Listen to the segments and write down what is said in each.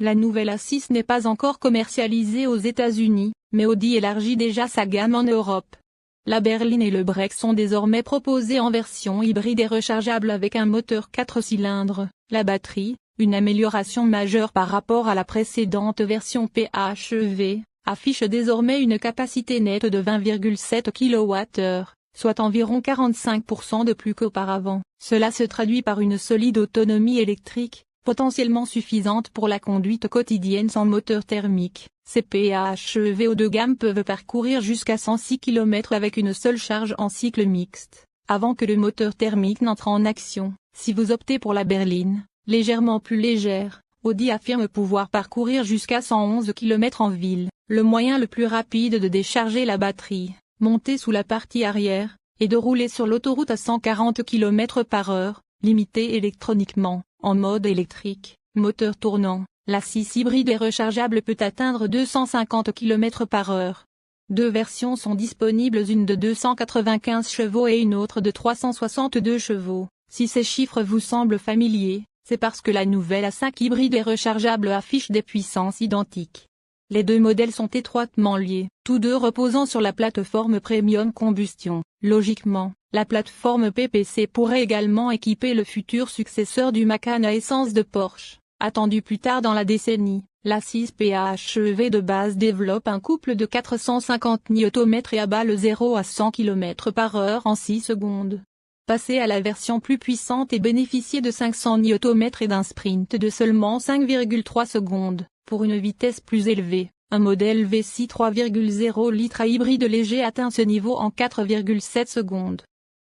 La nouvelle A6 n'est pas encore commercialisée aux États-Unis, mais Audi élargit déjà sa gamme en Europe. La berline et le break sont désormais proposés en version hybride et rechargeable avec un moteur 4 cylindres. La batterie, une amélioration majeure par rapport à la précédente version PHEV, affiche désormais une capacité nette de 20,7 kWh, soit environ 45% de plus qu'auparavant. Cela se traduit par une solide autonomie électrique, potentiellement suffisante pour la conduite quotidienne sans moteur thermique. Ces PHEV haut de gamme peuvent parcourir jusqu'à 106 km avec une seule charge en cycle mixte, avant que le moteur thermique n'entre en action. Si vous optez pour la berline, légèrement plus légère, Audi affirme pouvoir parcourir jusqu'à 111 km en ville, le moyen le plus rapide de décharger la batterie, monter sous la partie arrière, et de rouler sur l'autoroute à 140 km/h, limité électroniquement, en mode électrique, moteur tournant. La A6 hybride et rechargeable peut atteindre 250 km/h. Deux versions sont disponibles, une de 295 chevaux et une autre de 362 chevaux. Si ces chiffres vous semblent familiers, c'est parce que la nouvelle A5 hybride et rechargeable affiche des puissances identiques. Les deux modèles sont étroitement liés, tous deux reposant sur la plateforme Premium Combustion. Logiquement, la plateforme PPC pourrait également équiper le futur successeur du Macan à essence de Porsche. Attendu plus tard dans la décennie, la A6 PHEV de base développe un couple de 450 Nm et abat le 0 à 100 km/h en 6 secondes. Passer à la version plus puissante et bénéficier de 500 Nm et d'un sprint de seulement 5,3 secondes, pour une vitesse plus élevée. Un modèle V6 3,0 litres à hybride léger atteint ce niveau en 4,7 secondes.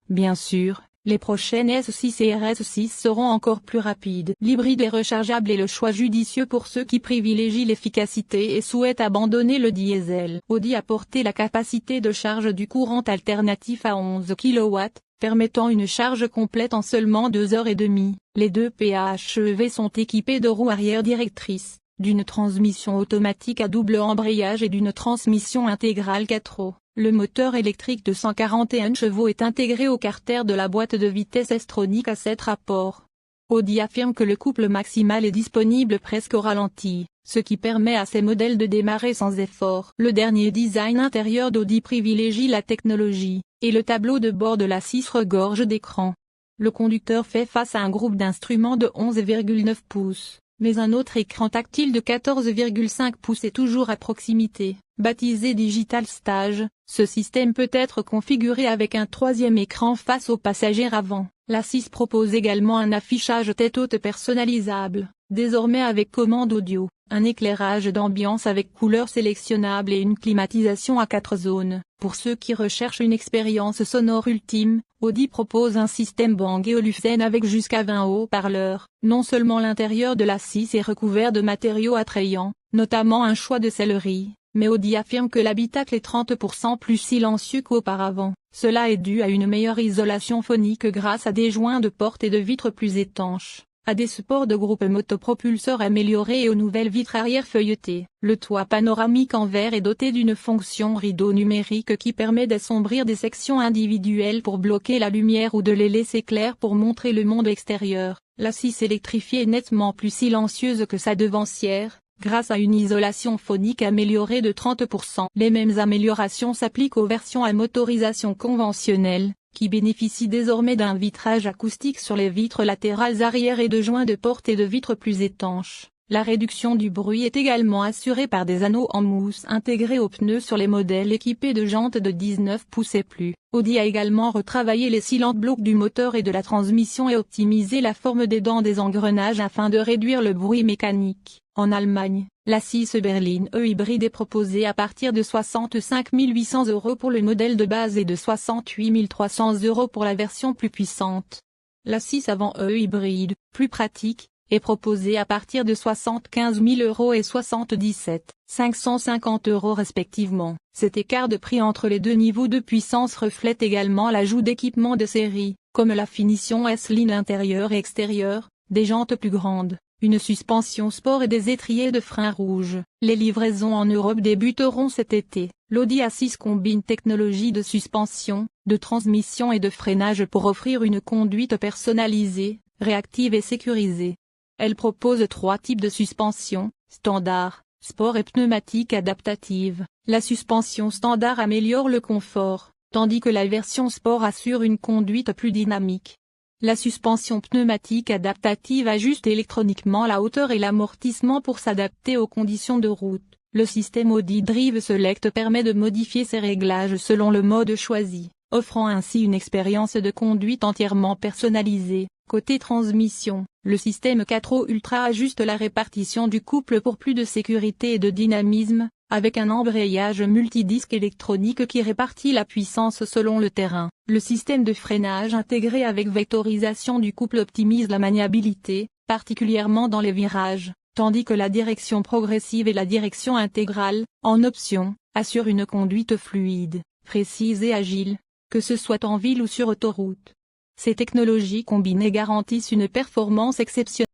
Bien sûr, les prochaines S6 et RS6 seront encore plus rapides. L'hybride est rechargeable et le choix judicieux pour ceux qui privilégient l'efficacité et souhaitent abandonner le diesel. Audi a porté la capacité de charge du courant alternatif à 11 kW, permettant une charge complète en seulement 2h30. Les deux PHEV sont équipés de roues arrière directrices, d'une transmission automatique à double embrayage et d'une transmission intégrale 4 roues. Le moteur électrique de 141 chevaux est intégré au carter de la boîte de vitesse S-tronique à 7 rapports. Audi affirme que le couple maximal est disponible presque au ralenti, ce qui permet à ces modèles de démarrer sans effort. Le dernier design intérieur d'Audi privilégie la technologie, et le tableau de bord de la A6 regorge d'écrans. Le conducteur fait face à un groupe d'instruments de 11,9 pouces. Mais un autre écran tactile de 14,5 pouces est toujours à proximité. Baptisé Digital Stage, ce système peut être configuré avec un troisième écran face au passager avant. La A6 propose également un affichage tête haute personnalisable, désormais avec commande audio, un éclairage d'ambiance avec couleurs sélectionnables et une climatisation à 4 zones. Pour ceux qui recherchent une expérience sonore ultime, Audi propose un système Bang & Olufsen avec jusqu'à 20 haut-parleurs. Non seulement l'intérieur de la A6 est recouvert de matériaux attrayants, notamment un choix de sellerie, mais Audi affirme que l'habitacle est 30% plus silencieux qu'auparavant. Cela est dû à une meilleure isolation phonique grâce à des joints de porte et de vitres plus étanches, à des supports de groupe motopropulseur améliorés et aux nouvelles vitres arrière feuilletées. Le toit panoramique en verre est doté d'une fonction rideau numérique qui permet d'assombrir des sections individuelles pour bloquer la lumière ou de les laisser claires pour montrer le monde extérieur. La A6 électrifiée est nettement plus silencieuse que sa devancière, grâce à une isolation phonique améliorée de 30%. Les mêmes améliorations s'appliquent aux versions à motorisation conventionnelle, qui bénéficient désormais d'un vitrage acoustique sur les vitres latérales arrière et de joints de porte et de vitres plus étanches. La réduction du bruit est également assurée par des anneaux en mousse intégrés aux pneus sur les modèles équipés de jantes de 19 pouces et plus. Audi a également retravaillé les cylindres blocs du moteur et de la transmission et optimisé la forme des dents des engrenages afin de réduire le bruit mécanique. En Allemagne, la A6 berline hybride est proposée à partir de 65 800 € pour le modèle de base et de 68 300 € pour la version plus puissante. La A6 avant hybride, plus pratique, est proposée à partir de 75 000 € et 77 550 € respectivement. Cet écart de prix entre les deux niveaux de puissance reflète également l'ajout d'équipements de série, comme la finition S-Line intérieure et extérieure, des jantes plus grandes, une suspension sport et des étriers de frein rouges. Les livraisons en Europe débuteront cet été. L'Audi A6 combine technologie de suspension, de transmission et de freinage pour offrir une conduite personnalisée, réactive et sécurisée. Elle propose 3 types de suspension, Standard, sport et pneumatique adaptative. La suspension standard améliore le confort, tandis que la version sport assure une conduite plus dynamique. La suspension pneumatique adaptative ajuste électroniquement la hauteur et l'amortissement pour s'adapter aux conditions de route. Le système Audi Drive Select permet de modifier ses réglages selon le mode choisi, offrant ainsi une expérience de conduite entièrement personnalisée. Côté transmission, le système Quattro Ultra ajuste la répartition du couple pour plus de sécurité et de dynamisme, avec un embrayage multidisque électronique qui répartit la puissance selon le terrain. Le système de freinage intégré avec vectorisation du couple optimise la maniabilité, particulièrement dans les virages, tandis que la direction progressive et la direction intégrale, en option, assurent une conduite fluide, précise et agile, que ce soit en ville ou sur autoroute. Ces technologies combinées garantissent une performance exceptionnelle.